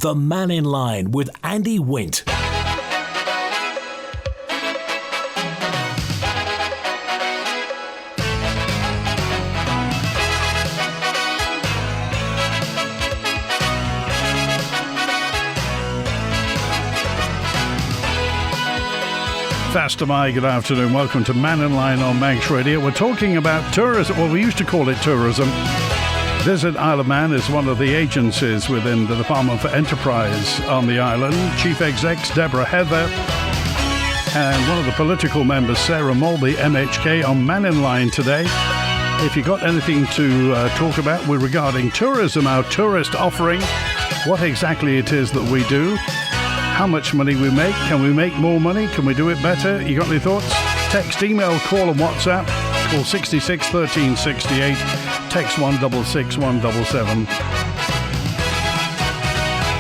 The Mannin Line with Andy Wint. Faster my good afternoon. Welcome to Mannin Line on Manx Radio. We're talking about tourism. Well, we used to call it tourism. Visit Isle of Man is one of the agencies within the Department for Enterprise on the island. Chief Exec's Deborah Heather and one of the political members, Sarah Maltby MHK, on Mannin Line today. If you've got anything to talk about regarding tourism, our tourist offering, what exactly it is that we do, how much money we make, can we make more money, can we do it better? You got any thoughts? Text, email, call and WhatsApp. Call 66 13 68, text 166 177.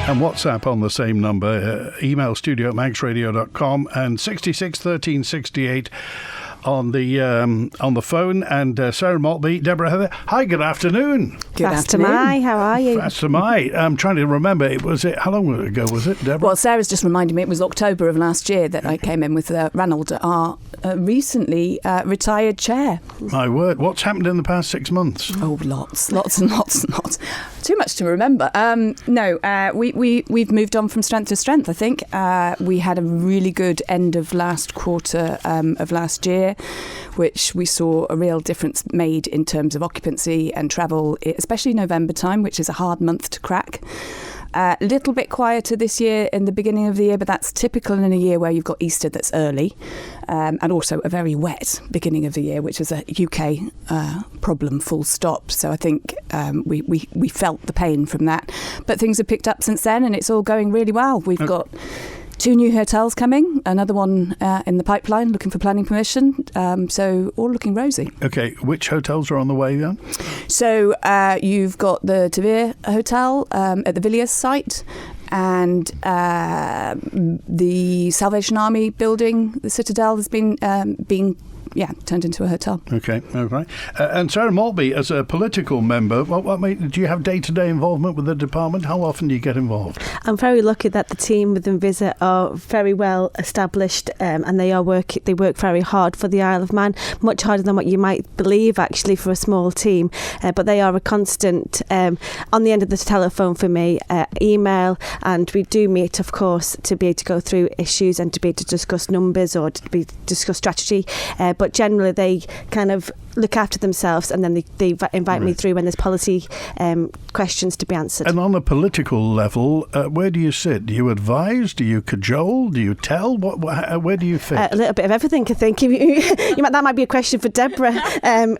And WhatsApp on the same number, email studio@manxradio.com and 66 13 68 on the phone. And Sarah Maltby, Deborah Heather. Hi, good afternoon. Good afternoon. Hi, how are you? Faster my. I'm trying to remember. How long ago was it, Deborah? Well, Sarah's just reminded me it was October of last year that I came in with Ranald, our recently retired chair. My word. What's happened in the past 6 months? Oh, lots and lots. Too much to remember. We've moved on from strength to strength, I think. We had a really good end of last quarter of last year, which we saw a real difference made in terms of occupancy and travel, especially November time, which is a hard month to crack. A little bit quieter this year in the beginning of the year, but that's typical in a year where you've got Easter that's early, and also a very wet beginning of the year, which is a UK problem, full stop. So I think we felt the pain from that. But things have picked up since then, and it's all going really well. We've got 2 new hotels coming, another one in the pipeline, looking for planning permission. So all looking rosy. Okay, which hotels are on the way then? So you've got the Tavere Hotel at the Villiers site, and the Salvation Army building, the Citadel, has been turned into a hotel. Okay, all right. And Sarah Maltby, as a political member, do you have day-to-day involvement with the department? How often do you get involved? I'm very lucky that the team within Visit are very well established, and they work very hard for the Isle of Man, much harder than what you might believe actually for a small team. But they are a constant on the end of the telephone for me, email, and we do meet, of course, to be able to go through issues and to be able to discuss numbers or to discuss strategy. But generally they kind of look after themselves, and then they invite me through when there's policy questions to be answered. And on a political level, where do you sit? Do you advise? Do you cajole? Do you tell? Where do you fit? A little bit of everything, I think. That might be a question for Deborah, and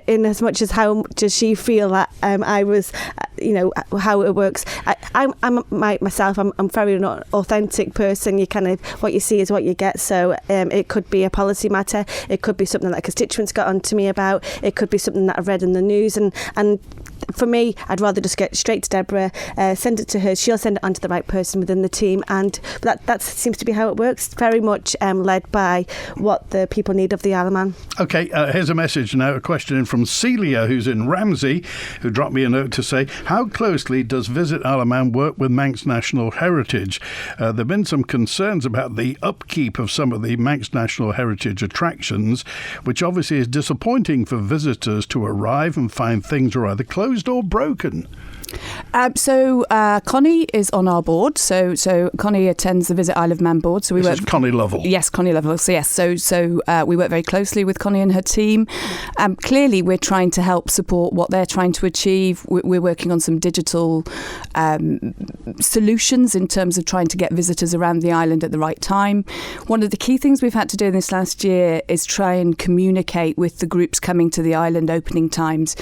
in as much as how does she feel that I was, how it works. I'm a very not authentic person. You kind of, what you see is what you get. So it could be a policy matter. It could be something that a constituent's got onto me about. It could be something that I've read in the news, and for me, I'd rather just get straight to Deborah, send it to her. She'll send it on to the right person within the team, and that seems to be how it works. Very much led by what the people need of the Isle of Man. Okay, here's a message now, a question in from Celia, who's in Ramsey, who dropped me a note to say, how closely does Visit Isle of Man work with Manx National Heritage? There have been some concerns about the upkeep of some of the Manx National Heritage attractions, which obviously is disappointing for visitors to arrive and find things are either closed or broken. So Connie is on our board. So Connie attends the Visit Isle of Man board. So this is Connie Lovell. Yes, Connie Lovell. So yes, so we work very closely with Connie and her team. Clearly, we're trying to help support what they're trying to achieve. We're working on some digital solutions in terms of trying to get visitors around the island at the right time. One of the key things we've had to do this last year is try and communicate with the groups coming to the island opening times.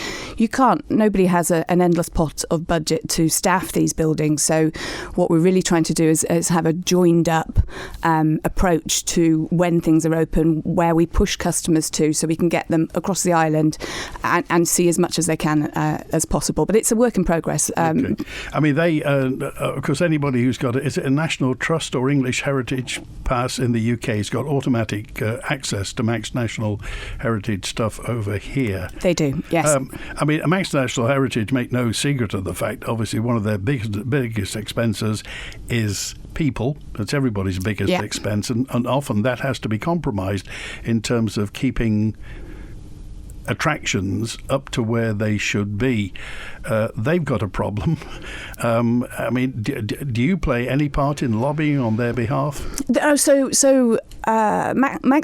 Nobody has an endless pot of budget to staff these buildings. So what we're really trying to do is have a joined up approach to when things are open, where we push customers to, so we can get them across the island and see as much as they can as possible. But it's a work in progress. Okay. I mean, they, of course, anybody who's got is it a National Trust or English Heritage Pass in the UK has got automatic access to Manx National Heritage stuff over here. They do, yes. I mean, Manx National Heritage make no secret of the fact, obviously, one of their biggest expenses is people. That's everybody's biggest expense, and often that has to be compromised in terms of keeping attractions up to where they should be. They've got a problem. I mean, do you play any part in lobbying on their behalf? Manx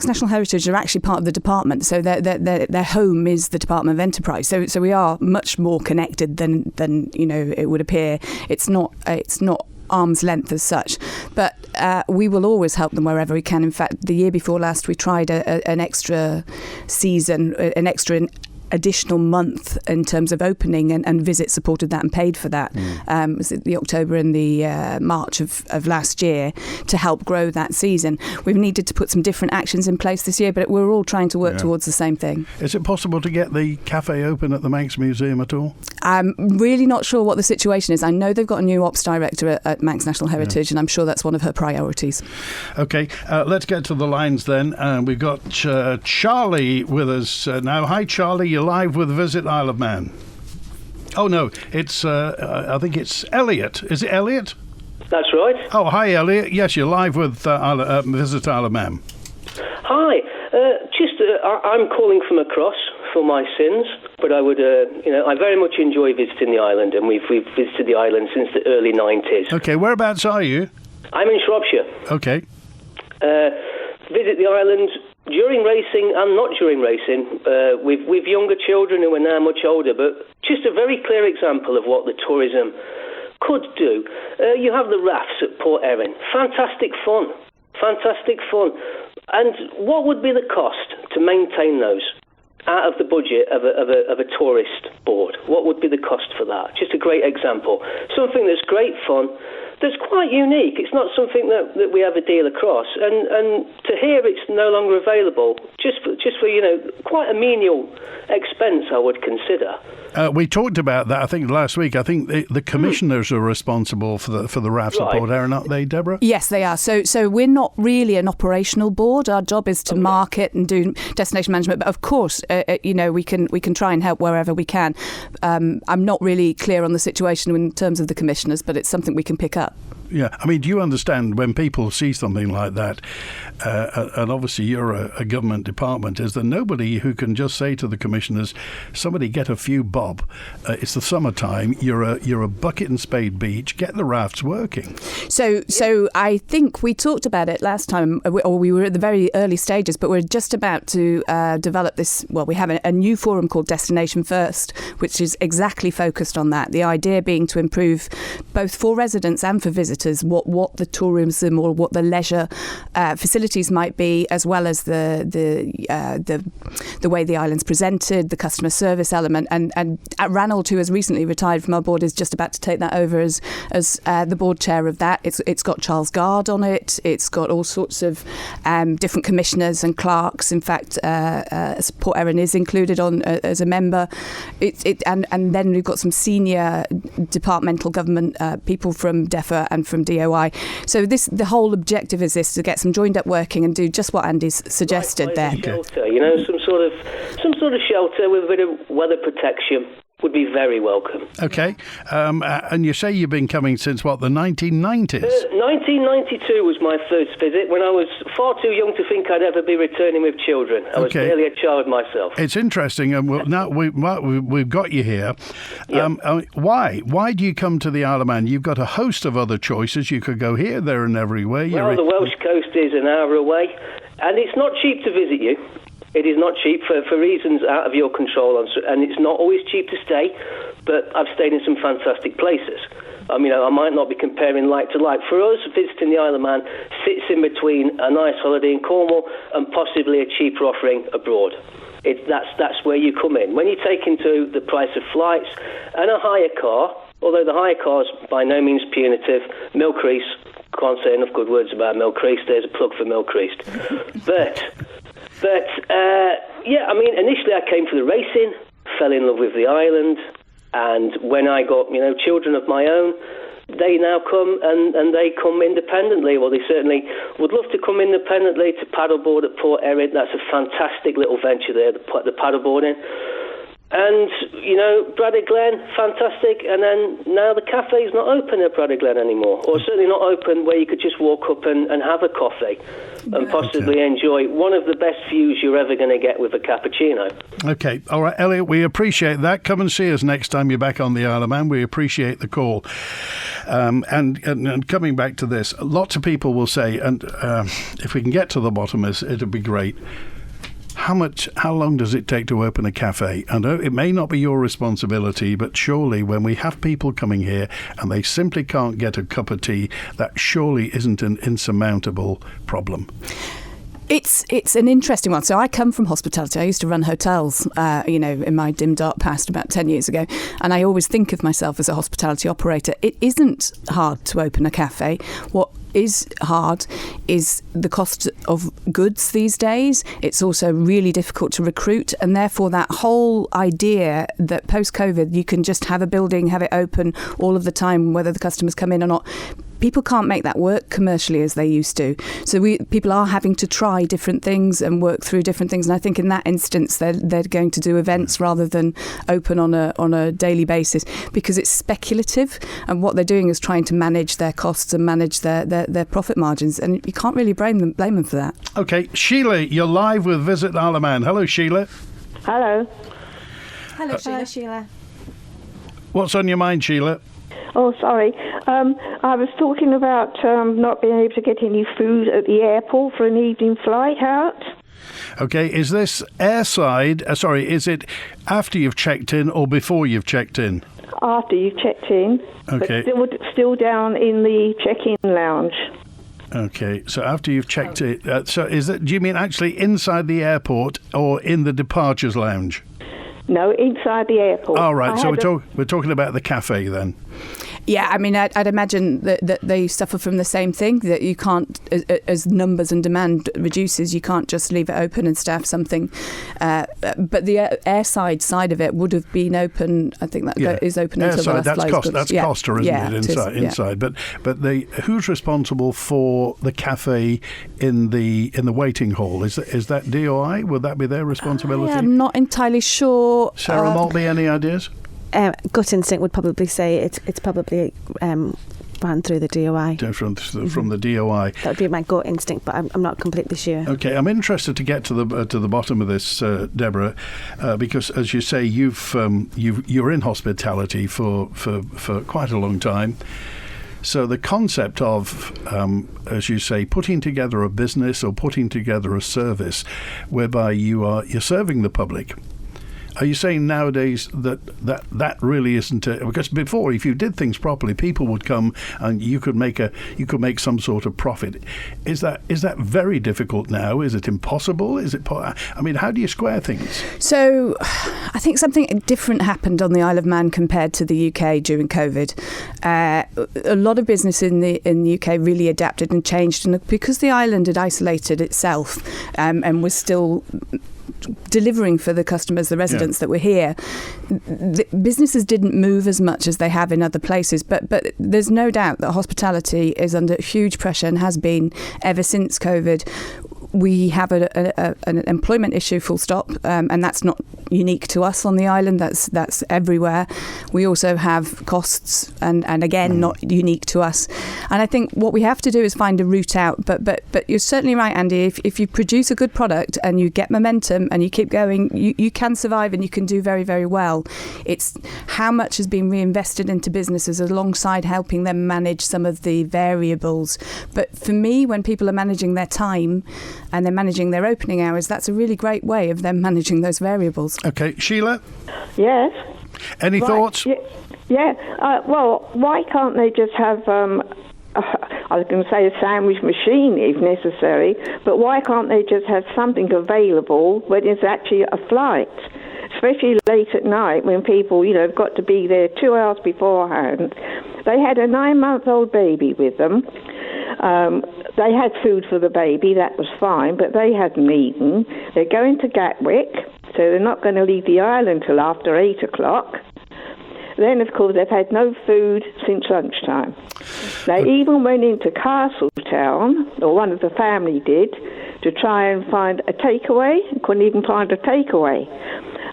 National Heritage are actually part of the department, so their home is the Department of Enterprise. So we are much more connected than it would appear. It's not arm's length as such, but we will always help them wherever we can. In fact, the year before last, we tried an extra season, an extra additional month in terms of opening, and Visit supported that and paid for that. Was it the October and the March of last year to help grow that season. We've needed to put some different actions in place this year, but we're all trying to work towards the same thing. Is it possible to get the cafe open at the Manx Museum at all? I'm really not sure what the situation is. I know they've got a new ops director at Manx National Heritage, and I'm sure that's one of her priorities. Okay, let's get to the lines then. We've got Charlie with us now. Hi, Charlie. You're live with Visit Isle of Man. Oh no, it's I think it's Elliot. Is it Elliot? That's right. Oh, hi, Elliot. Yes, you're live with Visit Isle of Man. Hi. I'm calling from across for my sins, but I would, I very much enjoy visiting the island, and we've visited the island since the early 90s. Okay, whereabouts are you? I'm in Shropshire. Okay. Visit the island during racing and not during racing, with younger children who are now much older, but just a very clear example of what the tourism could do. You have the rafts at Port Erin. Fantastic fun. And what would be the cost to maintain those out of the budget of a tourist board? What would be the cost for that? Just a great example. Something that's great fun, that's quite unique. It's not something that we ever deal across, and to hear it's no longer available, just for quite a menial expense, I would consider. We talked about that, I think, last week. I think the commissioners are responsible for the rafts at Port Erin, aren't they, Deborah? Yes, they are. So we're not really an operational board. Our job is to market and do destination management. But of course, we can try and help wherever we can. I'm not really clear on the situation in terms of the commissioners, but it's something we can pick up. Yeah, I mean, do you understand when people see something like that, and obviously you're a government department, is there nobody who can just say to the commissioners, somebody get a few bob, it's the summertime, you're a bucket and spade beach, get the rafts working. So I think we talked about it last time, or we were at the very early stages, but we're just about to develop this. Well, we have a new forum called Destination First, which is exactly focused on that. The idea being to improve both for residents and for visitors what the tourism or what the leisure facilities might be, as well as the way the island's presented, the customer service element. And Ranald, who has recently retired from our board, is just about to take that over as the board chair of that. It's got Charles Gard on it. It's got all sorts of different commissioners and clerks. In fact, Port Erin is included on as a member. And then we've got some senior departmental government people from DEFRA and from DOI. So the whole objective is this, to get some joined up working and do just what Andy's suggested there. Shelter, some sort of shelter with a bit of weather protection would be very welcome. Okay. And you say you've been coming since, what, the 1990s? 1992 was my first visit, when I was far too young to think I'd ever be returning with children. I was barely a child myself. It's interesting, and now we've got you here. Yep. Why do you come to the Isle of Man? You've got a host of other choices. You could go here, there and everywhere. Well, the Welsh coast is an hour away, and it's not cheap to visit you. It is not cheap for reasons out of your control, and it's not always cheap to stay, but I've stayed in some fantastic places. I mean, I might not be comparing like to like. For us, visiting the Isle of Man sits in between a nice holiday in Cornwall and possibly a cheaper offering abroad. That's where you come in. When you take into the price of flights and a hire car, although the hire car's by no means punitive, Milcrease, can't say enough good words about Milcrease, there's a plug for Milcrease. But initially I came for the racing, fell in love with the island, and when I got, children of my own, they now come and they come independently. Well, they certainly would love to come independently to paddleboard at Port Erin. That's a fantastic little venture there, the paddleboarding. And, Braddock Glen, fantastic. And then now the cafe's not open at Braddock Glen anymore, or certainly not open where you could just walk up and have a coffee and possibly enjoy one of the best views you're ever going to get with a cappuccino. Okay. All right, Elliot, we appreciate that. Come and see us next time you're back on the Isle of Man. We appreciate the call. And coming back to this, lots of people will say, and if we can get to the bottom, it'd be great. How long does it take to open a cafe? I know it may not be your responsibility, but surely when we have people coming here and they simply can't get a cup of tea, that surely isn't an insurmountable problem. It's an interesting one. So I come from hospitality. I used to run hotels, in my dim dark past about 10 years ago. And I always think of myself as a hospitality operator. It isn't hard to open a cafe. What is hard is the cost of goods these days. It's also really difficult to recruit, and therefore that whole idea that post-COVID you can just have a building, have it open all of the time, whether the customers come in or not, people can't make that work commercially as they used to. So people are having to try different things and work through different things. And I think in that instance, they're going to do events rather than open on a daily basis, because it's speculative. And what they're doing is trying to manage their costs and manage their profit margins. And you can't really blame them for that. Okay, Sheila, you're live with Visit Isle of Man. Hello, Sheila. Hello. Hello, Sheila. What's on your mind, Sheila? Oh, sorry. I was talking about not being able to get any food at the airport for an evening flight out. Okay, is this airside? Is it after you've checked in or before you've checked in? After you've checked in. Okay. But still down in the check-in lounge. Okay, so after you've checked it, do you mean actually inside the airport or in the departures lounge? No, inside the airport. All right, so we're talking about the cafe then. Yeah, I mean, I'd imagine that they suffer from the same thing, that you can't, as numbers and demand reduces, you can't just leave it open and staff something. But the airside side of it would have been open. I think that is open until the last flight. That's Costa, isn't it? Inside. But who's responsible for the cafe in the waiting hall? Is that DOI? Would that be their responsibility? I'm not entirely sure. Sarah Maltby, any ideas? Gut instinct would probably say it's probably ran through the DOI. From the DOI. That would be my gut instinct, but I'm not completely sure. Okay, I'm interested to get to the bottom of this, Deborah, because as you say, you're in hospitality for quite a long time. So the concept of, as you say, putting together a business or putting together a service whereby you're serving the public. Are you saying nowadays that really isn't because before, if you did things properly, people would come and you could make some sort of profit. Is that very difficult now? Is it impossible? How do you square things? So, I think something different happened on the Isle of Man compared to the UK during COVID. A lot of business in the UK really adapted and changed, and because the island had isolated itself and was still delivering for the customers, the residents that were here, the businesses didn't move as much as they have in other places, but there's no doubt that hospitality is under huge pressure and has been ever since COVID. We have an employment issue, full stop, and that's not unique to us on the island. That's everywhere. We also have costs, and again, not unique to us. And I think what we have to do is find a route out. But you're certainly right, Andy. If you produce a good product and you get momentum and you keep going, you can survive and you can do very, very well. It's how much has been reinvested into businesses alongside helping them manage some of the variables. But for me, when people are managing their time and they're managing their opening hours, that's a really great way of them managing those variables. Okay, Sheila? Yes? Any thoughts? Yeah. Well, why can't they just have, I was going to say a sandwich machine if necessary, but why can't they just have something available when it's actually a flight? Especially late at night when people, have got to be there 2 hours beforehand. They had a 9-month-old baby with them. They had food for the baby, that was fine, but they hadn't eaten. They're going to Gatwick, so they're not going to leave the island till after 8 o'clock. Then, of course, they've had no food since lunchtime. They even went into Castletown, or one of the family did, to try and find a takeaway. Couldn't even find a takeaway.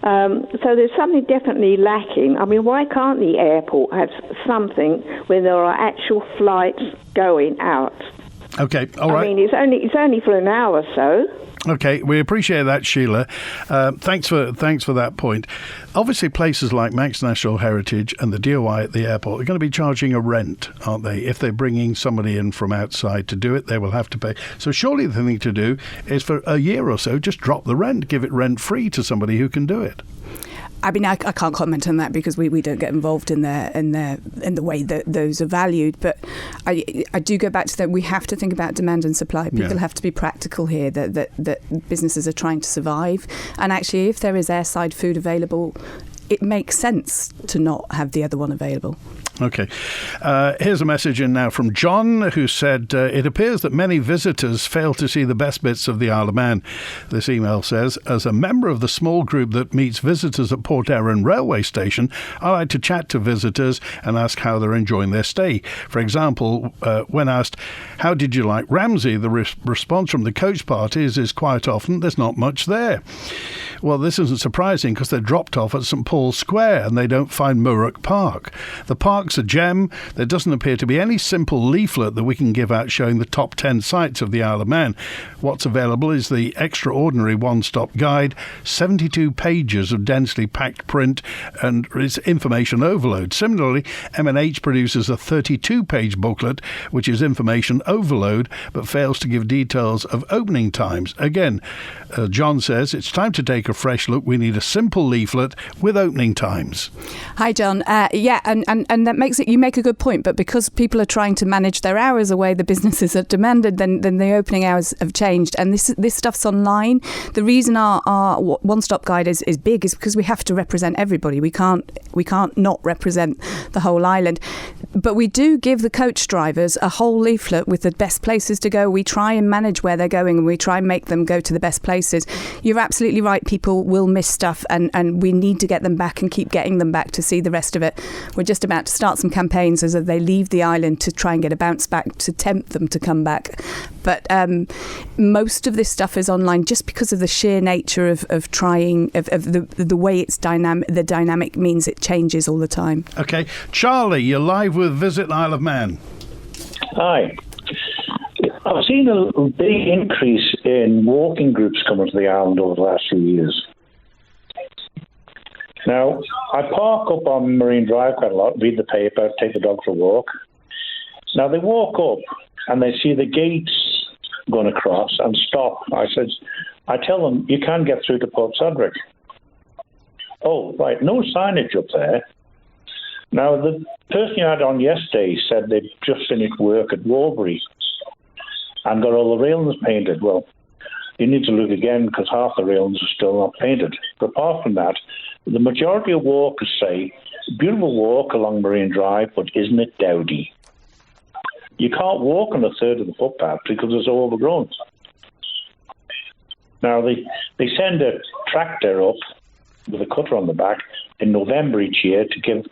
So there's something definitely lacking. I mean, why can't the airport have something where there are actual flights going out? Okay, all right. I mean, it's only for an hour or so. Okay, we appreciate that, Sheila. Thanks for that point. Obviously, places like Manx National Heritage and the DOI at the airport are going to be charging a rent, aren't they? If they're bringing somebody in from outside to do it, they will have to pay. So surely the thing to do is for a year or so, just drop the rent, give it rent-free to somebody who can do it. I mean, I can't comment on that because we don't get involved in the way that those are valued. But I do go back to that. We have to think about demand and supply. People have to be practical here. That businesses are trying to survive, and actually, if there is airside food available, it makes sense to not have the other one available. Okay. Here's a message in now from John, who said, it appears that many visitors fail to see the best bits of the Isle of Man. This email says, as a member of the small group that meets visitors at Port Erin railway station, I like to chat to visitors and ask how they're enjoying their stay. For example, when asked, how did you like Ramsey? The response from the coach parties is quite often, there's not much there. Well, this isn't surprising because they're dropped off at St Paul's Square and they don't find Murrock Park. The park's a gem. There doesn't appear to be any simple leaflet that we can give out showing the top 10 sites of the Isle of Man. What's available is the extraordinary one-stop guide, 72 pages of densely packed print, and it's information overload. Similarly, M&H produces a 32-page booklet, which is information overload, but fails to give details of opening times. Again, John says, it's time to take a fresh look. We need a simple leaflet with opening times. Hi, John. And that makes it, you make a good point, but because people are trying to manage their hours away, the businesses are demanded, then the opening hours have changed. And this stuff's online. The reason our one-stop guide is big is because we have to represent everybody. We can't not represent the whole island. But we do give the coach drivers a whole leaflet with the best places to go. We try and manage where they're going, and we try and make them go to the best places. You're absolutely right. People will miss stuff, and we need to get them back and keep getting them back to see the rest of it. We're just about to start some campaigns as they leave the island to try and get a bounce back to tempt them to come back. But most of this stuff is online just because of the sheer nature of trying, of the way it's dynamic. The dynamic means it changes all the time. Okay. Charlie, you're live with Visit Isle of Man. Hi. I've seen a big increase in walking groups coming to the island over the last few years. Now, I park up on Marine Drive quite a lot, read the paper, take the dog for a walk. Now, they walk up and they see the gates going across and stop. I tell them, you can't get through to Port Sodrick. Oh, right, no signage up there. Now, the person you had on yesterday said they'd just finished work at Warbury and got all the railings painted. Well, you need to look again because half the railings are still not painted. But apart from that, the majority of walkers say, beautiful walk along Marine Drive, but isn't it dowdy? You can't walk on a third of the footpath because it's overgrown. Now, they send a tractor up with a cutter on the back in November each year to give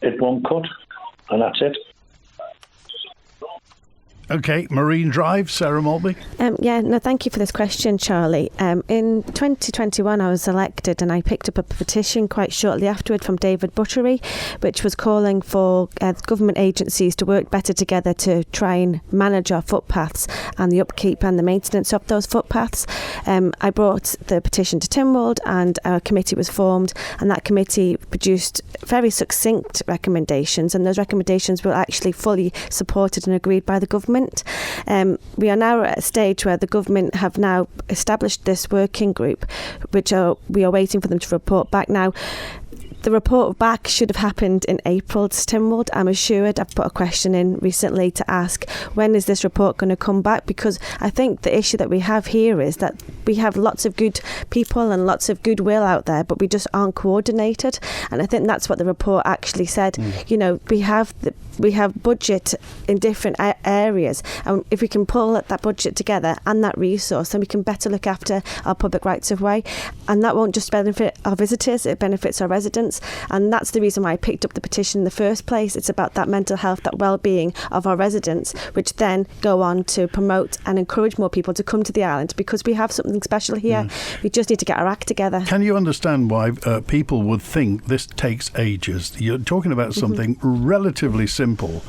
it one cut, and that's it. Okay, Marine Drive, Sarah Maltby. Thank you for this question, Charlie. In 2021, I was elected and I picked up a petition quite shortly afterward from David Buttery, which was calling for government agencies to work better together to try and manage our footpaths and the upkeep and the maintenance of those footpaths. I brought the petition to Tynwald and a committee was formed, and that committee produced very succinct recommendations, and those recommendations were actually fully supported and agreed by the government. We are now at a stage where the government have now established this working group, we are waiting for them to report back now. The report back should have happened in April to Tynwald. I'm assured. I've put a question in recently to ask, when is this report going to come back? Because I think the issue that we have here is that we have lots of good people and lots of goodwill out there, but we just aren't coordinated. And I think that's what the report actually said. You know, we have budget in different areas, and if we can pull that budget together and that resource, then we can better look after our public rights of way. And that won't just benefit our visitors, it benefits our residents. residents. And that's the reason why I picked up the petition in the first place. It's about that mental health, that well-being of our residents, which then go on to promote and encourage more people to come to the island, because we have something special here. We just need to get our act together. Can you understand why people would think this takes ages? You're talking about something relatively simple,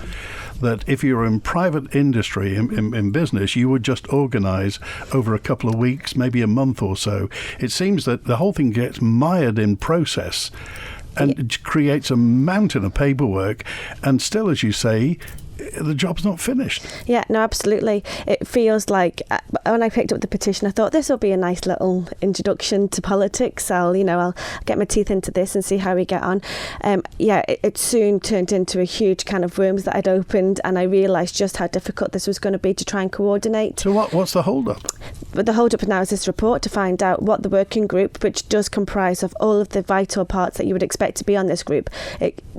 that if you're in private industry, in business, you would just organise over a couple of weeks, maybe a month or so. It seems that the whole thing gets mired in process and it creates a mountain of paperwork, and still, as you say, the job's not finished. Yeah, no, absolutely. It feels like when I picked up the petition, I thought this will be a nice little introduction to politics. I'll get my teeth into this and see how we get on. It soon turned into a huge can of worms that I'd opened, and I realised just how difficult this was going to be to try and coordinate. So what's the hold-up? But the hold-up now is this report to find out what the working group, which does comprise of all of the vital parts that you would expect to be on this group,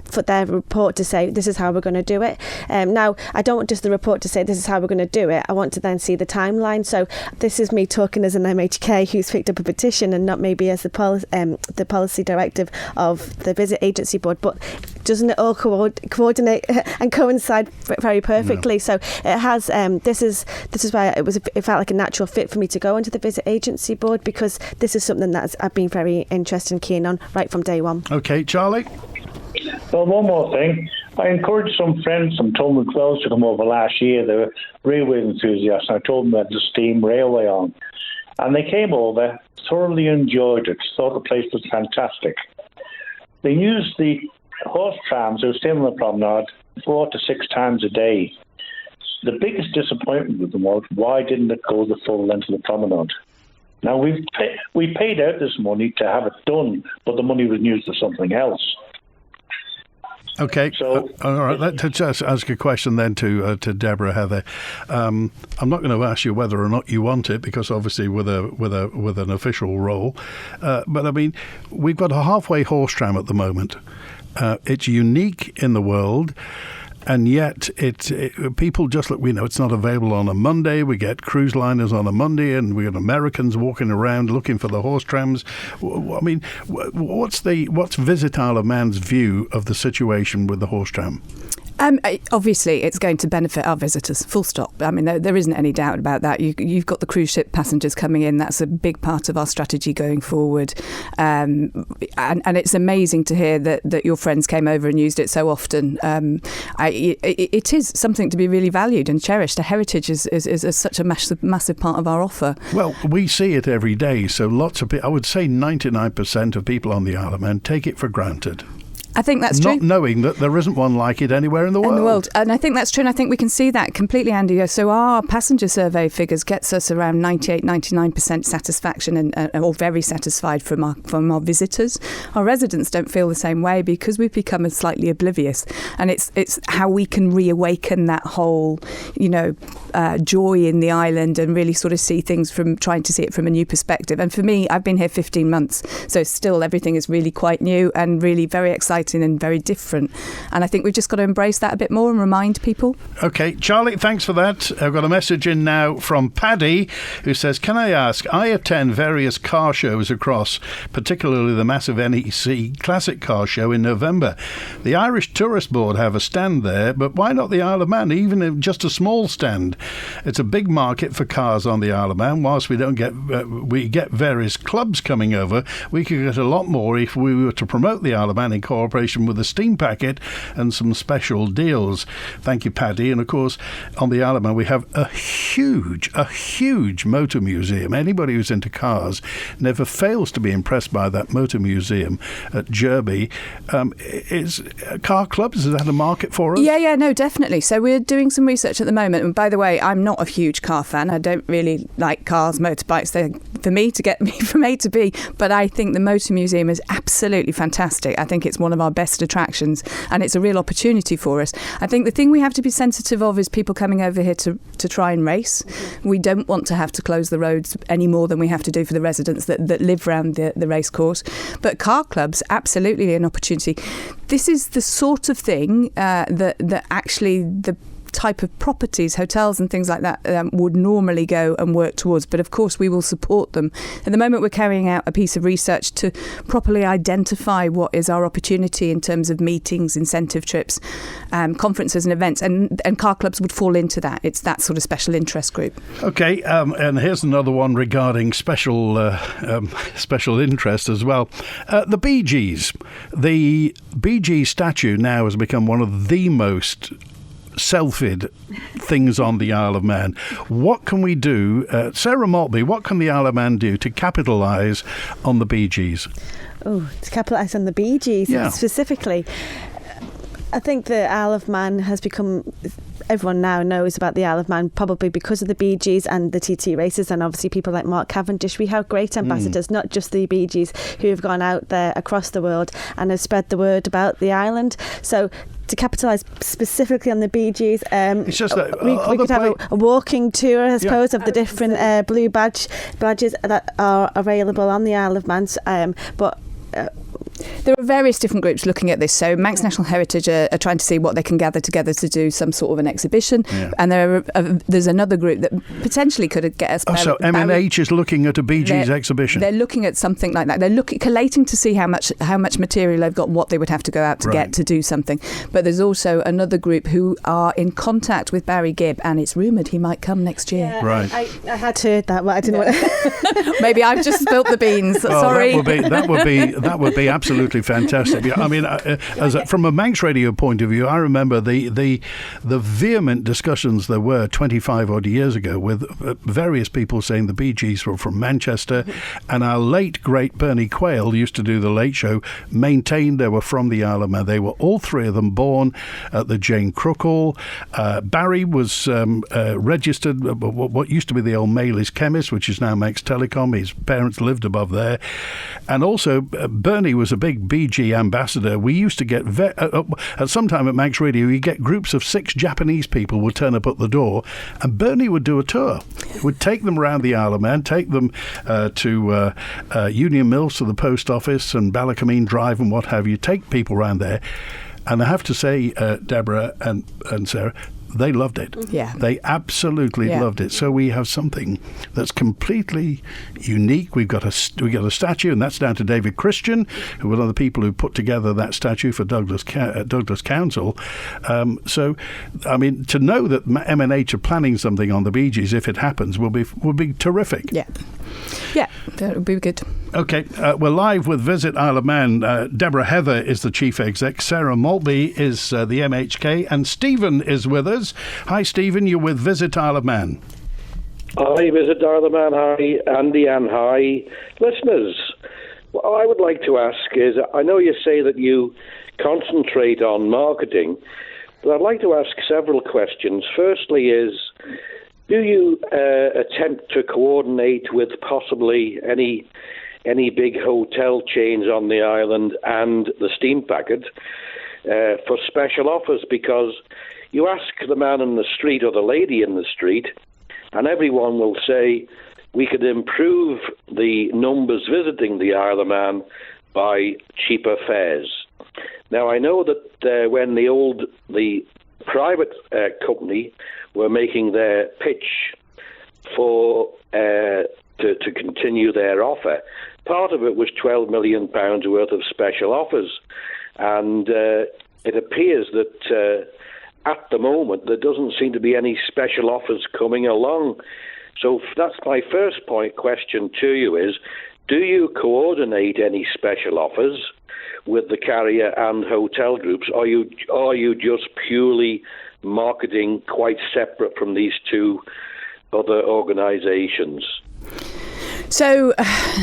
for their report to say this is how we're going to do it. Now, I don't want just the report to say this is how we're going to do it. I want to then see the timeline. So this is me talking as an MHK who's picked up a petition, and not maybe as the policy directive of the Visit Agency Board. But doesn't it all coordinate and coincide very perfectly? No. So it has. This is why it felt like a natural fit for me to go into the Visit Agency Board, because this is something that I've been very interested and keen on right from day one. Okay, Charlie? Well, one more thing. I encouraged some friends from Tunbridge Wells to come over last year. They were railway enthusiasts, and I told them they had the steam railway on. And they came over, thoroughly enjoyed it, thought the place was fantastic. They used the horse trams, they were staying on the promenade 4 to 6 times a day. The biggest disappointment with them was, why didn't it go the full length of the promenade? Now, we paid out this money to have it done, but the money was used for something else. Okay, so all right. Let's just ask a question then to Deborah Heather. I'm not going to ask you whether or not you want it, because obviously with an official role. But I mean, we've got a halfway horse tram at the moment. It's unique in the world. And yet, people just look. We know it's not available on a Monday. We get cruise liners on a Monday, and we get Americans walking around looking for the horse trams. I mean, what's Visit Isle of Man's view of the situation with the horse tram? Obviously, it's going to benefit our visitors, full stop. I mean, there isn't any doubt about that. You've got the cruise ship passengers coming in. That's a big part of our strategy going forward. And it's amazing to hear that your friends came over and used it so often. It is something to be really valued and cherished. The heritage is such a massive part of our offer. Well, we see it every day. So lots of people, I would say 99% of people on the Isle of Man take it for granted. I think that's true. Not knowing that there isn't one like it anywhere in the world. And I think that's true, and I think we can see that completely, Andy. So our passenger survey figures gets us around 98-99% satisfaction and or very satisfied from our visitors. Our residents don't feel the same way, because we've become slightly oblivious, and it's how we can reawaken that whole joy in the island and really sort of trying to see it from a new perspective. And for me, I've been here 15 months, so still everything is really quite new and really very exciting and very different, and I think we've just got to embrace that a bit more and remind people. Okay, Charlie, thanks for that. I've got a message in now from Paddy, who says, can I ask, I attend various car shows across, particularly the massive NEC Classic Car Show in November. The Irish Tourist Board have a stand there, but why not the Isle of Man, even if just a small stand? It's a big market for cars on the Isle of Man. Whilst we get various clubs coming over, we could get a lot more if we were to promote the Isle of Man in cooperation with the steam packet and some special deals. Thank you, Paddy. And of course, on the Isle of Man, we have a huge motor museum. Anybody who's into cars never fails to be impressed by that motor museum at Derby. Is car clubs, is that a market for us? Yeah, no, definitely. So we're doing some research at the moment. And by the way, I'm not a huge car fan. I don't really like cars, motorbikes. They're for me to get me from A to B. But I think the motor museum is absolutely fantastic. I think it's one of our best attractions, and it's a real opportunity for us. I think the thing we have to be sensitive of is people coming over here to try and race. We don't want to have to close the roads any more than we have to do for the residents that live around the race course. But car clubs, absolutely an opportunity. This is the sort of thing that actually the type of properties, hotels and things like that, would normally go and work towards. But of course, we will support them. At the moment, we're carrying out a piece of research to properly identify what is our opportunity in terms of meetings, incentive trips, conferences and events, and car clubs would fall into that. It's that sort of special interest group. Okay, and here's another one regarding special interest as well. The Bee Gees. The Bee Gees statue now has become one of the most selfied things on the Isle of Man. What can we do? Sarah Maltby, what can the Isle of Man do to capitalise on the Bee Gees? Oh, to capitalise on the Bee Gees specifically. I think the Isle of Man has become... Everyone now knows about the Isle of Man probably because of the Bee Gees and the TT races, and obviously people like Mark Cavendish. We have great ambassadors, not just the Bee Gees, who have gone out there across the world and have spread the word about the island. So to capitalise specifically on the Bee Gees, it's just that we could have a walking tour, I suppose, of the different blue badges that are available on the Isle of Man. There are various different groups looking at this. So Manx National Heritage are trying to see what they can gather together to do some sort of an exhibition. Yeah. And there's another group that potentially could get us... so MNH is looking at a Bee Gees exhibition? They're looking at something like that. They're collating to see how much material they've got, what they would have to go out to get to do something. But there's also another group who are in contact with Barry Gibb, and it's rumoured he might come next year. Yeah, right. I had heard that, but I didn't want to... Maybe I've just spilt the beans. Sorry. That would be absolutely fantastic. I mean, from a Manx Radio point of view, I remember the vehement discussions there were 25 odd years ago with various people saying the Bee Gees were from Manchester, and our late great Bernie Quayle used to do the Late Show, maintained they were from the Isle of Man. They were all three of them born at the Jane Crook Hall. Barry was registered what used to be the old Mailey's Chemist, which is now Manx Telecom. His parents lived above there, and also Bernie was a big BG ambassador. We used to get at some time at Manx Radio, you get groups of 6 Japanese people would turn up at the door, and Bernie would do a tour. Would take them around the Isle of Man, take them to Union Mills, to the post office and Ballacamine Drive and what have you. Take people around there, and I have to say, Deborah and Sarah, they loved it. Yeah. They absolutely loved it. So we have something that's completely unique. We've got a statue, and that's down to David Christian, who was one of the people who put together that statue for Douglas Council. So, I mean, to know that MNH are planning something on the Bee Gees, if it happens, will be terrific. Yeah. Yeah, that would be good. Okay, we're live with Visit Isle of Man. Deborah Heather is the chief exec. Sarah Maltby is the MHK, and Stephen is with us. Hi, Stephen. You're with Visit Isle of Man. Hi, Visit Isle of Man. Hi, Andy, and hi, listeners. What I would like to ask is, I know you say that you concentrate on marketing, but I'd like to ask several questions. Firstly is, do you attempt to coordinate with possibly any big hotel chains on the island and the steam packet for special offers? Because you ask the man in the street or the lady in the street, and everyone will say we could improve the numbers visiting the Isle of Man by cheaper fares. Now, I know that when the private company were making their pitch for to continue their offer, part of it was £12 million worth of special offers, and it appears that at the moment there doesn't seem to be any special offers coming along. So that's my first question to you is, do you coordinate any special offers with the carrier and hotel groups? Are you just purely marketing quite separate from these two other organisations? So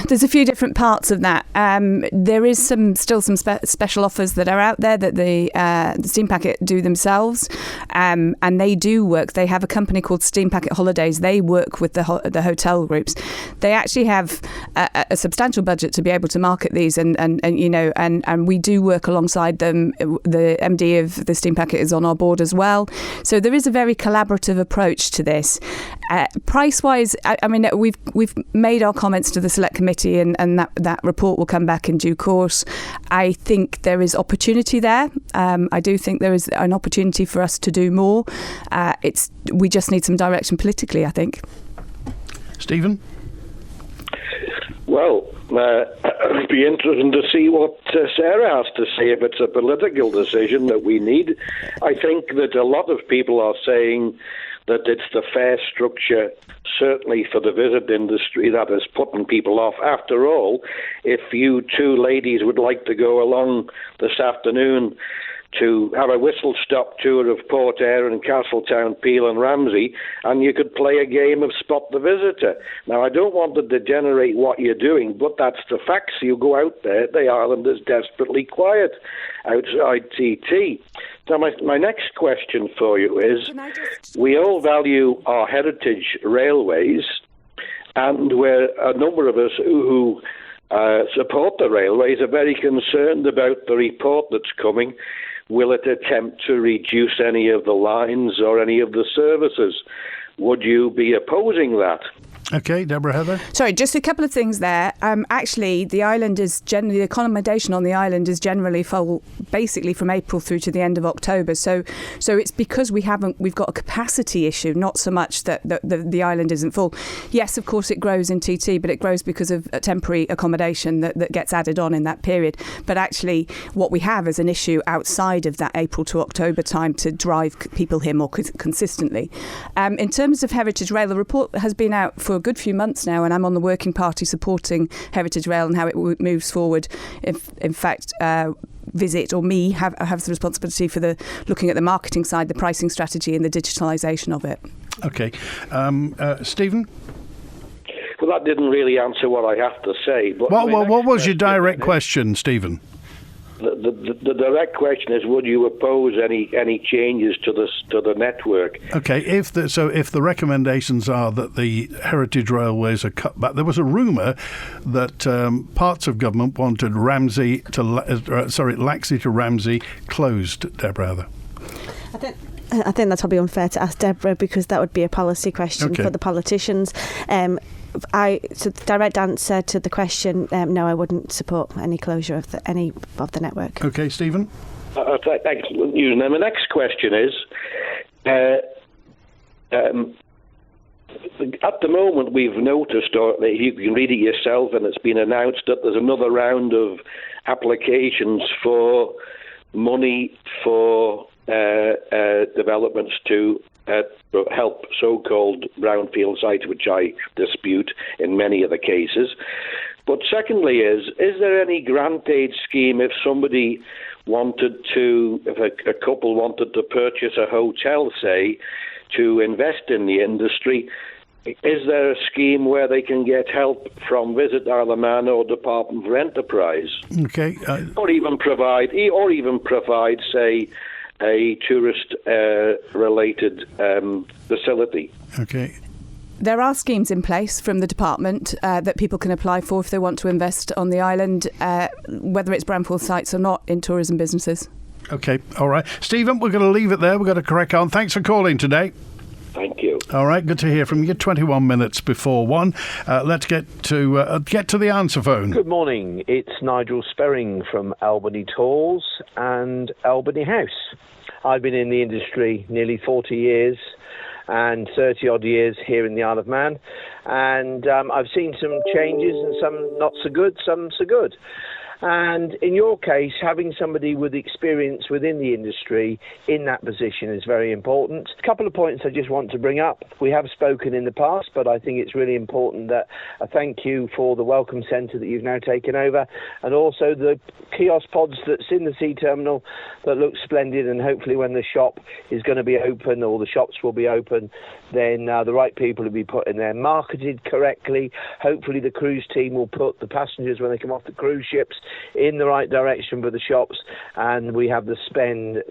there's a few different parts of that. There is still some special offers that are out there that the Steam Packet do themselves, and they do work. They have a company called Steam Packet Holidays. They work with the hotel groups. They actually have a substantial budget to be able to market these, and we do work alongside them. The MD of the Steam Packet is on our board as well. So there is a very collaborative approach to this. Price-wise, I mean, we've made our comments to the Select Committee, and that report will come back in due course. I think there is opportunity there. I do think there is an opportunity for us to do more. We just need some direction politically, I think. Stephen? Well, it'd be interesting to see what Sarah has to say if it's a political decision that we need. I think that a lot of people are saying that it's the fare structure, certainly for the visit industry, that is putting people off. After all, if you two ladies would like to go along this afternoon to have a whistle-stop tour of Port Eyre and Castletown, Peel and Ramsey, and you could play a game of Spot the Visitor. Now, I don't want to degenerate what you're doing, but that's the facts. You go out there, the island is desperately quiet outside TT. So my next question for you is, we all value our heritage railways, and where a number of us who support the railways are very concerned about the report that's coming. Will it attempt to reduce any of the lines or any of the services? Would you be opposing that? Okay, Deborah Heather. Sorry, just a couple of things there. Actually, the accommodation on the island is generally full, basically from April through to the end of October. So it's because we've got a capacity issue, not so much that the island isn't full. Yes, of course, it grows in TT, but it grows because of a temporary accommodation that gets added on in that period. But actually, what we have is an issue outside of that April to October time to drive people here more consistently. In terms of Heritage Rail, the report has been out for a good few months now, and I'm on the working party supporting Heritage Rail and how it moves forward. If, in fact, Visit or me have the responsibility for looking at the marketing side, the pricing strategy and the digitalisation of it. Okay. Stephen? Well, that didn't really answer what I have to say. But what was your direct question, Stephen? The direct question is: would you oppose any changes to the network? Okay, if the recommendations are that the heritage railways are cut back, there was a rumour that parts of government wanted Laxey to Ramsey closed. Deborah Heather. I think that's probably unfair to ask Deborah, because that would be a policy question for the politicians. So the direct answer to the question, no, I wouldn't support any closure of any of the network. Okay, Stephen? Excellent news. Now, my next question is, at the moment we've noticed, or you can read it yourself, and it's been announced that there's another round of applications for money for developments to help so-called brownfield sites, which I dispute in many of the cases. But secondly, is there any grant aid scheme if somebody if a couple wanted to purchase a hotel, say, to invest in the industry? Is there a scheme where they can get help from Visit Isle of Man or Department for Enterprise? Okay. Or even provide, say, a tourist-related facility. Okay. There are schemes in place from the department that people can apply for if they want to invest on the island, whether it's brownfield sites or not, in tourism businesses. Okay, all right. Stephen, we're going to leave it there. We've got to crack on. Thanks for calling today. Thank you. All right, good to hear from you. 21 minutes before 1. Let's get to the answer phone. Good morning. It's Nigel Sperring from Albany Tools and Albany House. I've been in the industry nearly 40 years and 30-odd years here in the Isle of Man. And I've seen some changes, and some not so good, some so good. And in your case, having somebody with experience within the industry in that position is very important. A couple of points I just want to bring up. We have spoken in the past, but I think it's really important that I thank you for the welcome centre that you've now taken over, and also the kiosk pods that's in the sea terminal that looks splendid. And hopefully when the shop is going to be open, or the shops will be open, then the right people will be put in there, marketed correctly. Hopefully the cruise team will put the passengers, when they come off the cruise ships, in the right direction for the shops, and we have the spend,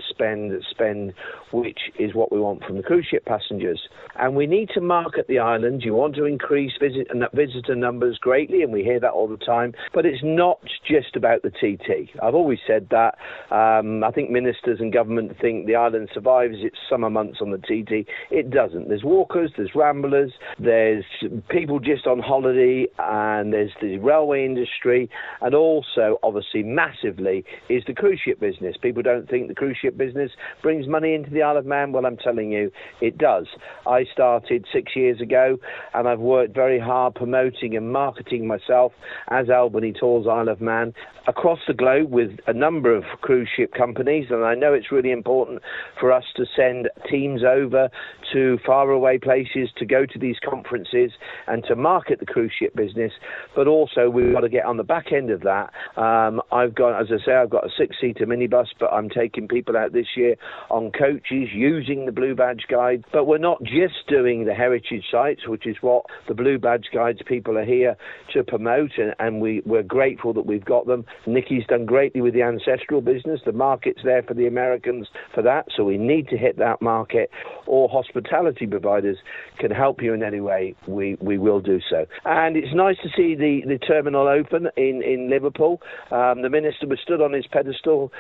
which is what we want from the cruise ship passengers. And we need to market the island. You want to increase visitor numbers greatly, and we hear that all the time, but it's not just about the TT. I've always said that. I think ministers and government think the island survives its summer months on the TT. It doesn't. There's walkers, there's ramblers, there's people just on holiday, and there's the railway industry, and also, obviously, massively is the cruise ship business. People don't think the cruise ship business brings money into the Isle of Man. Well, I'm telling you, it does. I started 6 years ago, and I've worked very hard promoting and marketing myself as Albany Tours Isle of Man across the globe with a number of cruise ship companies, and I know it's really important for us to send teams over to faraway places to go to these conferences and to market the cruise ship business, but also we've got to get on the back end of that. I've got a 6-seater minibus, but I'm taking people out this year on coaches using the Blue Badge Guide. But we're not just doing the heritage sites, which is what the Blue Badge Guides people are here to promote, and we're grateful that we've got them. Nikki's done greatly with the ancestral business. The market's there for the Americans for that, so we need to hit that market. Or hospitality providers can help you in any way, we will do so. And it's nice to see the terminal open in Liverpool. The minister was stood on his pedestal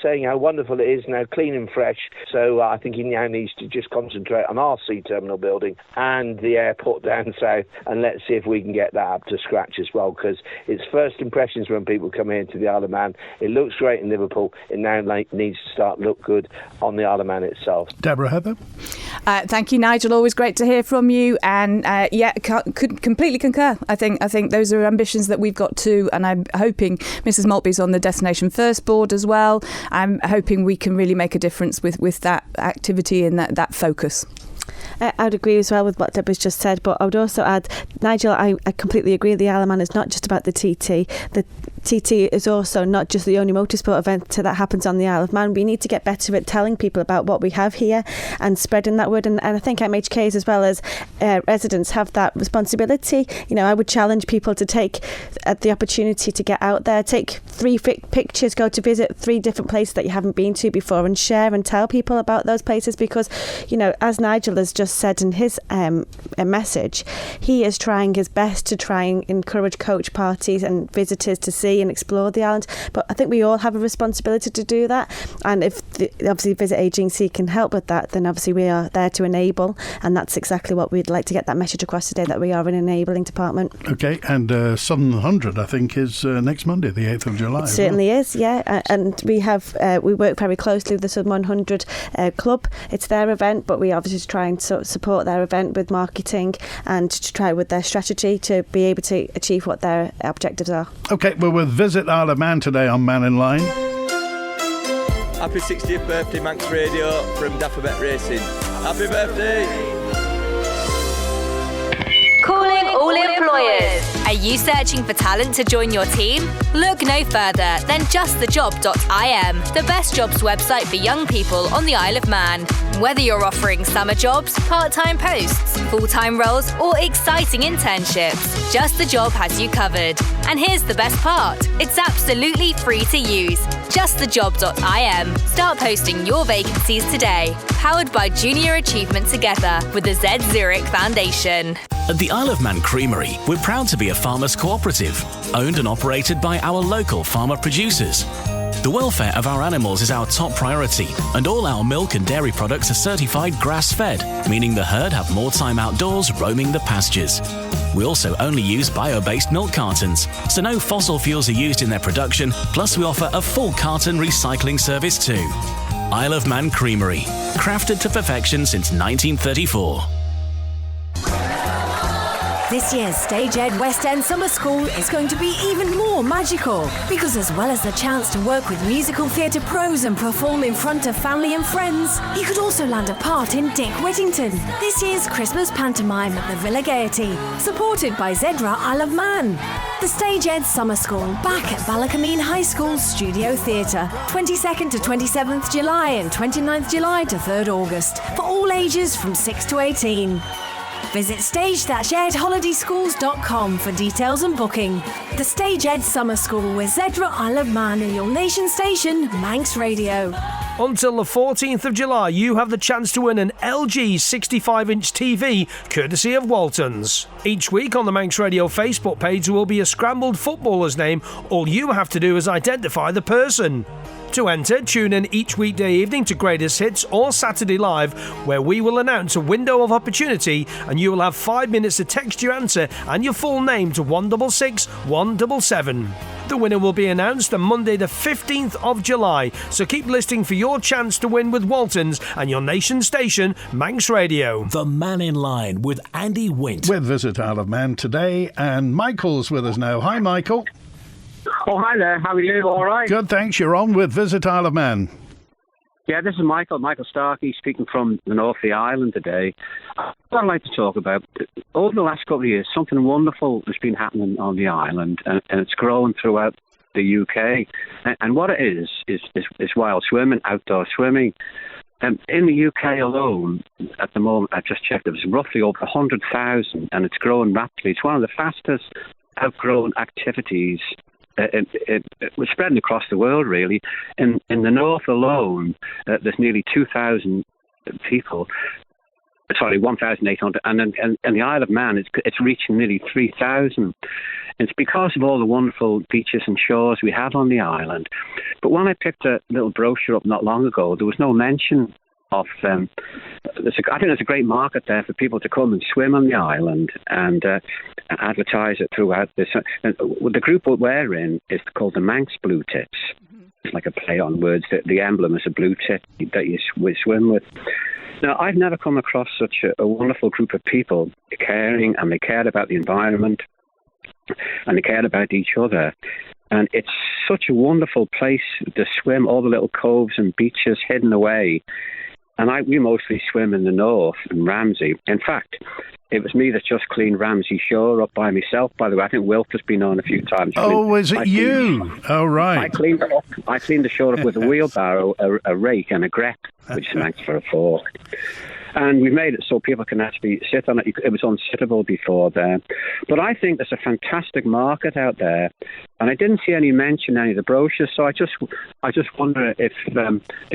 saying how wonderful it is now, clean and fresh. So I think he now needs to just concentrate on our sea terminal building and the airport down south, and let's see if we can get that up to scratch as well, because it's first impressions when people come here to the Isle of Man. It looks great in Liverpool. It now needs to start look good on the Isle of Man itself. Deborah Heather? Thank you, Nigel. Always great to hear from you. And could completely concur. I think those are ambitions that we've got too. And I'm hoping Mrs. Maltby's on the Destination First board as well. I'm hoping we can really make a difference with that activity and that focus. I would agree as well with what Deborah's just said, but I would also add, Nigel, I completely agree. The Isle of Man is not just about the TT. The TT is also not just the only motorsport event that happens on the Isle of Man. We need to get better at telling people about what we have here and spreading that word. And I think MHKs as well as residents have that responsibility. You know, I would challenge people to take the opportunity to get out there, take 3 pictures, go to visit 3 different places that you haven't been to before, and share and tell people about those places, because, you know, as Nigel has just said in his message, he is trying his best to try and encourage coach parties and visitors to see and explore the island. But I think we all have a responsibility to do that, and if obviously Visit Agency can help with that, then obviously we are there to enable, and that's exactly what we'd like to get that message across today, that we are an enabling department. Okay, and Southern 100 I think is next Monday, the 8th of July. It certainly is, yeah, and we have we work very closely with the Southern 100 club. It's their event, but we obviously try and support their event with marketing and to try with their strategy to be able to achieve what their objectives are. Okay, well, we'll visit Isle of Man today on Mannin Line. Happy 60th birthday, Manx Radio from Dapperbet Racing. Happy birthday! Calling all employers. Are you searching for talent to join your team? Look no further than justthejob.im, the best jobs website for young people on the Isle of Man. Whether you're offering summer jobs, part-time posts, full-time roles, or exciting internships, Just the Job has you covered. And here's the best part. It's absolutely free to use. Justthejob.im. Start posting your vacancies today. Powered by Junior Achievement Together with the Z Zurich Foundation. At the Isle of Man Creamery, we're proud to be a farmers' cooperative, owned and operated by our local farmer producers. The welfare of our animals is our top priority, and all our milk and dairy products are certified grass-fed, meaning the herd have more time outdoors roaming the pastures. We also only use bio-based milk cartons, so no fossil fuels are used in their production, plus we offer a full carton recycling service too. Isle of Man Creamery, crafted to perfection since 1934. This year's Stage Ed West End Summer School is going to be even more magical, because as well as the chance to work with musical theatre pros and perform in front of family and friends, you could also land a part in Dick Whittington, this year's Christmas pantomime at the Villa Gaiety, supported by Zedra Isle of Man. The Stage Ed Summer School, back at Ballacameen High School Studio Theatre, 22nd to 27th July and 29th July to 3rd August, for all ages from 6 to 18. Visit stage-edholidayschools.com for details and booking. The Stage Ed Summer School with Zedra Isle of Man and your nation station, Manx Radio. Until the 14th of July, you have the chance to win an LG 65-inch TV, courtesy of Waltons. Each week on the Manx Radio Facebook page will be a scrambled footballer's name. All you have to do is identify the person. To enter, tune in each weekday evening to Greatest Hits or Saturday Live, where we will announce a window of opportunity and you will have 5 minutes to text your answer and your full name to 166 177. The winner will be announced on Monday the 15th of July, so keep listening for your chance to win with Waltons and your nation station, Manx Radio. The Mannin Line with Andy Wint. With Visit Isle of Man today, and Michael's with us now. Hi, Michael. Oh, hi there. How are you? All right? Good, thanks. You're on with Visit Isle of Man. Yeah, this is Michael Starkey speaking from the north of the island today. What I'd like to talk about, over the last couple of years, something wonderful has been happening on the island, and it's growing throughout the UK. And what it is wild swimming, outdoor swimming. In the UK alone, at the moment, I just checked, there's roughly over 100,000, and it's growing rapidly. It's one of the fastest outgrown activities. We're spreading across the world, really. In the north alone, there's nearly 2,000 people. Sorry, 1,800. And in the Isle of Man, it's reaching nearly 3,000. It's because of all the wonderful beaches and shores we have on the island. But when I picked a little brochure up not long ago, there was no mention of I think there's a great market there for people to come and swim on the island and advertise it throughout this. And the group we're in is called the Manx Blue Tips. Mm-hmm. It's like a play on words. The emblem is a blue tip that you swim with. Now, I've never come across such a wonderful group of people caring, and they cared about the environment, and they cared about each other. And it's such a wonderful place to swim, all the little coves and beaches hidden away. And we mostly swim in the north, in Ramsey. In fact, it was me that just cleaned Ramsey Shore up by myself, by the way. I think Wilf has been on a few times. Oh, was it you? Oh, right. I cleaned it up. I cleaned the shore up with a wheelbarrow, a rake and a grep, which is Manx for a fork. And we made it so people can actually sit on it. It was unsittable before there. But I think there's a fantastic market out there. And I didn't see any mention in any of the brochures. So I just wonder if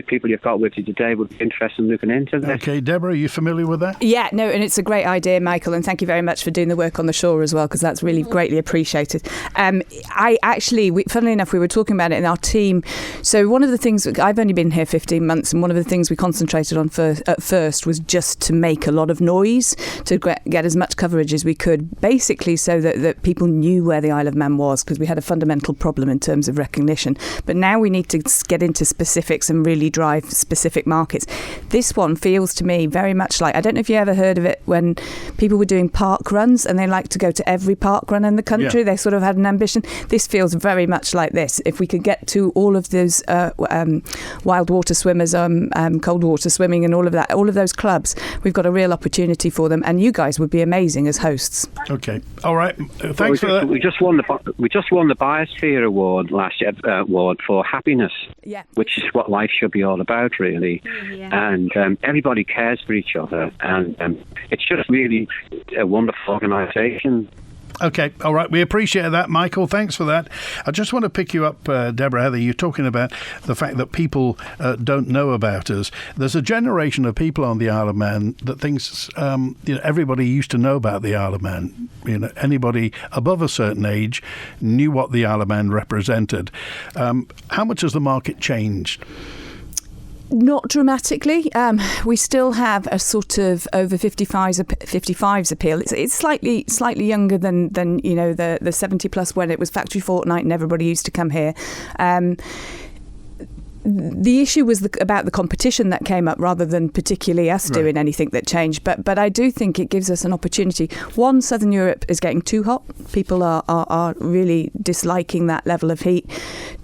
people you've got with you today would be interested in looking into this. Okay, Deborah, are you familiar with that? Yeah, no, and it's a great idea, Michael. And thank you very much for doing the work on the shore as well, because that's really greatly appreciated. Funnily enough, we were talking about it in our team. So one of the things, I've only been here 15 months, and one of the things we concentrated on at first was just to make a lot of noise, to get as much coverage as we could, basically so that people knew where the Isle of Man was, because we had a fundamental problem in terms of recognition. But now we need to get into specifics and really drive specific markets. This one feels to me very much like, I don't know if you ever heard of it, when people were doing park runs and they like to go to every park run in the country. Yeah. They sort of had an ambition. This feels very much like this. If we could get to all of those wild water swimmers, cold water swimming and all of that, all of those clubs, we've got a real opportunity for them, and you guys would be amazing as hosts. Okay, all right. Thanks for that. We just won the Biosphere Award last year, award for happiness, which is what life should be all about, really. Yeah. And everybody cares for each other, and it's just really a wonderful organisation. Okay, all right. We appreciate that, Michael. Thanks for that. I just want to pick you up, Deborah Heather. You're talking about the fact that people don't know about us. There's a generation of people on the Isle of Man that thinks everybody used to know about the Isle of Man. Anybody above a certain age knew what the Isle of Man represented. How much has the market changed? Not dramatically. We still have a sort of over 55s appeal. It's slightly younger than the 70 plus when it was factory fortnight and everybody used to come here. The issue was about the competition that came up rather than particularly us doing anything that changed. But I do think it gives us an opportunity. One, Southern Europe is getting too hot. People are really disliking that level of heat.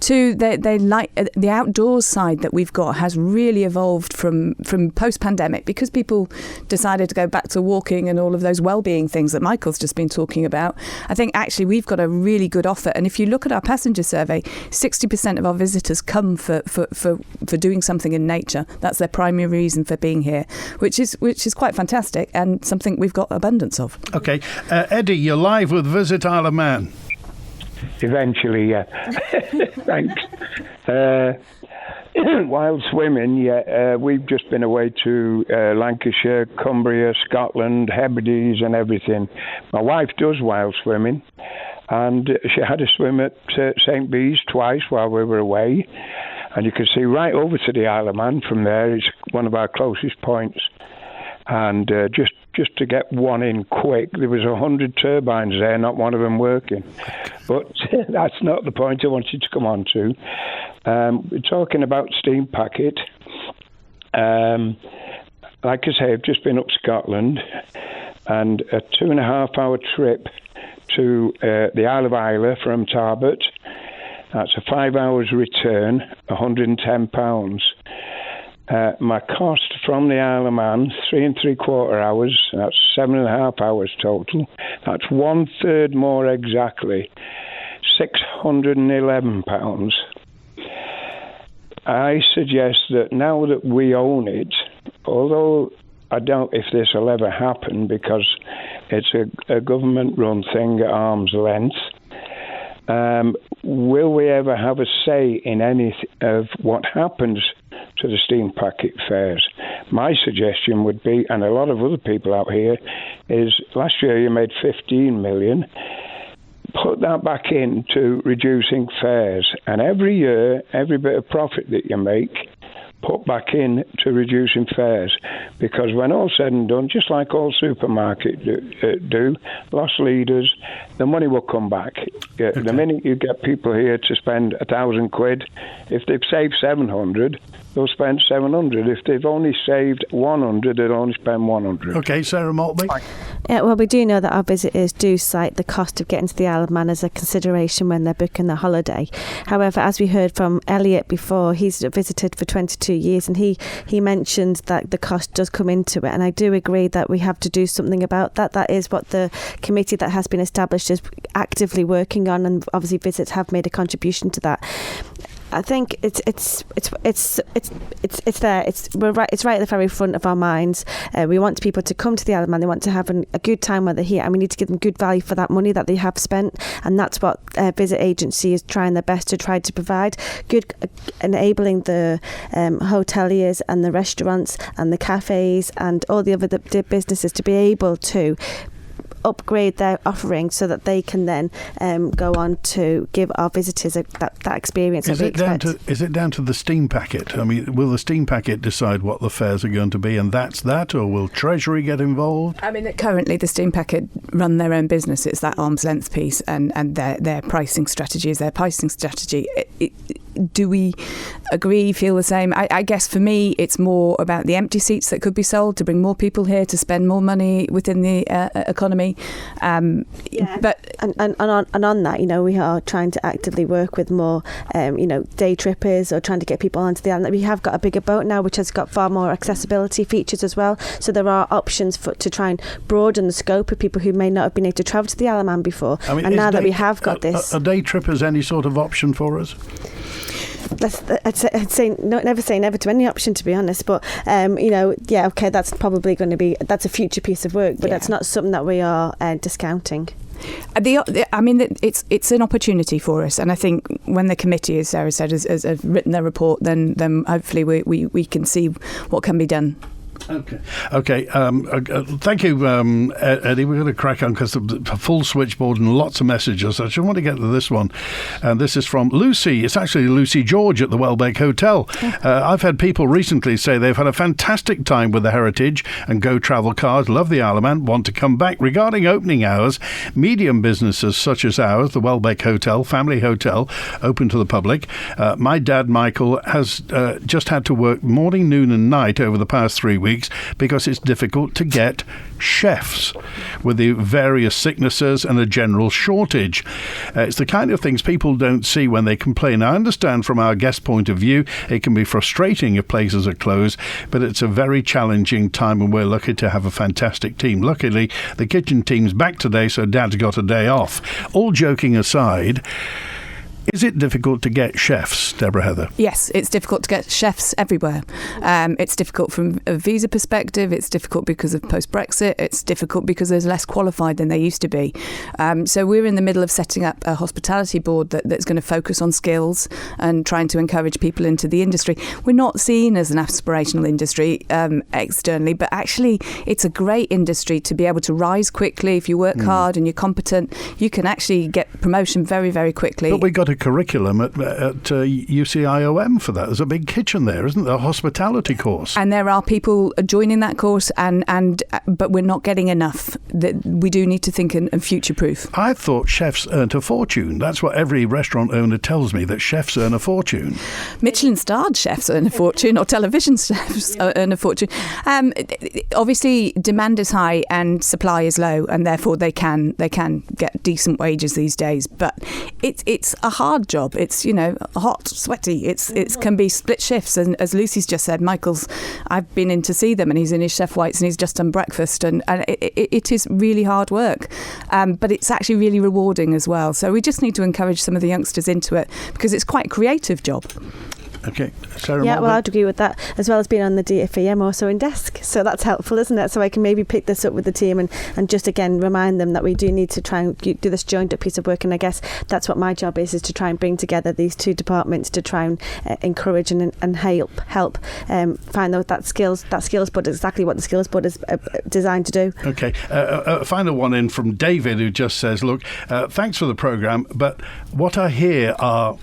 Two, they like the outdoors side that we've got has really evolved from post-pandemic, because people decided to go back to walking and all of those well-being things that Michael's just been talking about. I think actually we've got a really good offer. And if you look at our passenger survey, 60% of our visitors come for doing something in nature. That's their primary reason for being here, which is quite fantastic and something we've got abundance of. Okay, Eddie, you're live with Visit Isle of Man. Eventually, yeah. Thanks. Wild swimming, yeah. We've just been away to Lancashire, Cumbria, Scotland, Hebrides and everything. My wife does wild swimming, and she had a swim at St. Bees twice while we were away. And you can see right over to the Isle of Man from there. It's one of our closest points. And just to get one in quick, there was 100 turbines there, not one of them working. But that's not the point I wanted to come on to. We're talking about steam packet. Like I say, I've just been up Scotland, and a 2.5-hour trip to the Isle of Islay from Tarbert. That's a 5 hours return, £110. My cost from the Isle of Man, 3 3/4 hours. That's 7.5 hours total. That's 1/3 more exactly, £611. I suggest that now that we own it, although I doubt if this will ever happen because it's a government-run thing at arm's length, will we ever have a say in any of what happens to the steam packet fares? My suggestion would be, and a lot of other people out here, is last year you made 15 million. Put that back into reducing fares, and every year, every bit of profit that you make, put back in to reducing fares, because when all said and done, just like all supermarkets do, loss leaders, the money will come back. Okay. The minute you get people here to spend £1,000, if they've saved 700, they'll spend 700. If they've only saved 100, they'll only spend 100. Okay, Sarah Maltby. Yeah, well, we do know that our visitors do cite the cost of getting to the Isle of Man as a consideration when they're booking their holiday. However, as we heard from Elliot before, he's visited for 22 years, and he mentioned that the cost does come into it, and I do agree that we have to do something about that. That is what the committee that has been established is actively working on, and obviously visits have made a contribution to that. I think it's there. It's right at the very front of our minds. We want people to come to the Isle of Man. They want to have a good time while they're here, and we need to give them good value for that money that they have spent. And that's what Visit Agency is trying their best to try to provide. Good, enabling the hoteliers and the restaurants and the cafes and all the other businesses to be able to upgrade their offering so that they can then go on to give our visitors that experience. Is it down to the steam packet? I mean, will the steam packet decide what the fares are going to be, and that's that, or will Treasury get involved? I mean, currently the steam packet run their own business. It's that arm's length piece, and their pricing strategy is their pricing strategy. Do we agree, feel the same? I guess for me, it's more about the empty seats that could be sold to bring more people here to spend more money within the economy. But on that, we are trying to actively work with more, day trippers, or trying to get people onto the island. We have got a bigger boat now, which has got far more accessibility features as well. So there are options to try and broaden the scope of people who may not have been able to travel to the Isle of Man before. I mean, and now that we have got this, are day trippers any sort of option for us? I'd say never say never to any option, to be honest, but okay, that's probably going to be a future piece of work, but that's not something that we are discounting. It's an opportunity for us, and I think when the committee, as Sarah said, has written their report, then hopefully we can see what can be done. Okay. Thank you, Eddie. We're going to crack on because the full switchboard and lots of messages. I just want to get to this one, and this is from Lucy. It's actually Lucy George at the Welbeck Hotel. I've had people recently say they've had a fantastic time with the Heritage and Go Travel cars, love the Isle of Man, want to come back. Regarding opening hours, medium businesses such as ours, the Welbeck Hotel, family hotel, open to the public. My dad, Michael, has just had to work morning, noon and night over the past 3 weeks because it's difficult to get chefs with the various sicknesses and a general shortage. It's the kind of things people don't see when they complain. I understand from our guest point of view it can be frustrating if places are closed, but it's a very challenging time, and we're lucky to have a fantastic team. Luckily, the kitchen team's back today, so Dad's got a day off. All joking aside, Is it difficult to get chefs, Deborah Heather? Yes, it's difficult to get chefs everywhere. It's difficult from a visa perspective. It's difficult because of post-Brexit. It's difficult because there's less qualified than there used to be. So we're in the middle of setting up a hospitality board that's going to focus on skills and trying to encourage people into the industry. We're not seen as an aspirational industry externally, but actually it's a great industry to be able to rise quickly. If you work hard and you're competent, you can actually get promotion very, very quickly. But we got a curriculum at UCIOM for that. There's a big kitchen there, isn't there? A hospitality course. And there are people joining that course, but we're not getting enough. That we do need to think and future-proof. I thought chefs earned a fortune. That's what every restaurant owner tells me, that chefs earn a fortune. Michelin-starred chefs earn a fortune, or television chefs earn a fortune. Obviously, demand is high and supply is low, and therefore they can get decent wages these days. But it's a hard job. It's hot, sweaty. It can be split shifts, and as Lucy's just said, I've been in to see them, and he's in his chef whites and he's just done breakfast, and it is really hard work, but it's actually really rewarding as well. So we just need to encourage some of the youngsters into it because it's quite a creative job. Okay, Sarah. Yeah, well, I'd agree with that, as well as being on the DFE. I'm also in desk, so that's helpful, isn't it? So I can maybe pick this up with the team and just again remind them that we do need to try and do this joined up piece of work. And I guess that's what my job is to try and bring together these two departments to try and encourage and help find that skills board, exactly what the skills board is designed to do. Okay, a final one in from David, who just says, look, thanks for the programme, but what I hear are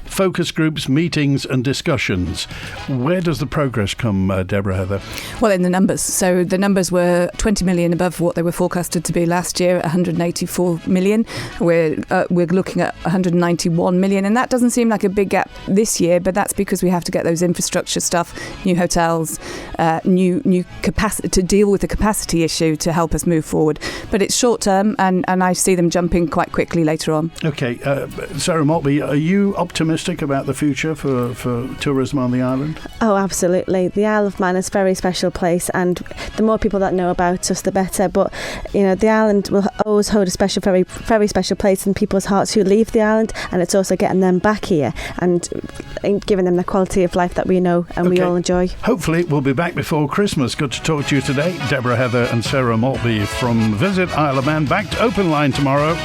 focus groups, meetings and discussions. Where does the progress come, Deborah Heather? Well, in the numbers. So the numbers were 20 million above what they were forecasted to be last year, 184 million. We're looking at 191 million, and that doesn't seem like a big gap this year, but that's because we have to get those infrastructure stuff, new hotels, new capacity to deal with the capacity issue to help us move forward. But it's short term, and I see them jumping quite quickly later on. Okay, Sarah Maltby, are you optimistic about the future for tourism on the island? Oh, absolutely. The Isle of Man is a very special place, and the more people that know about us, the better. But the island will always hold a very, very special place in people's hearts who leave the island, and it's also getting them back here and giving them the quality of life that we know and we all enjoy. Hopefully we'll be back before Christmas. Good to talk to you today, Deborah Heather and Sarah Maltby from Visit Isle of Man. Back to Open Line tomorrow.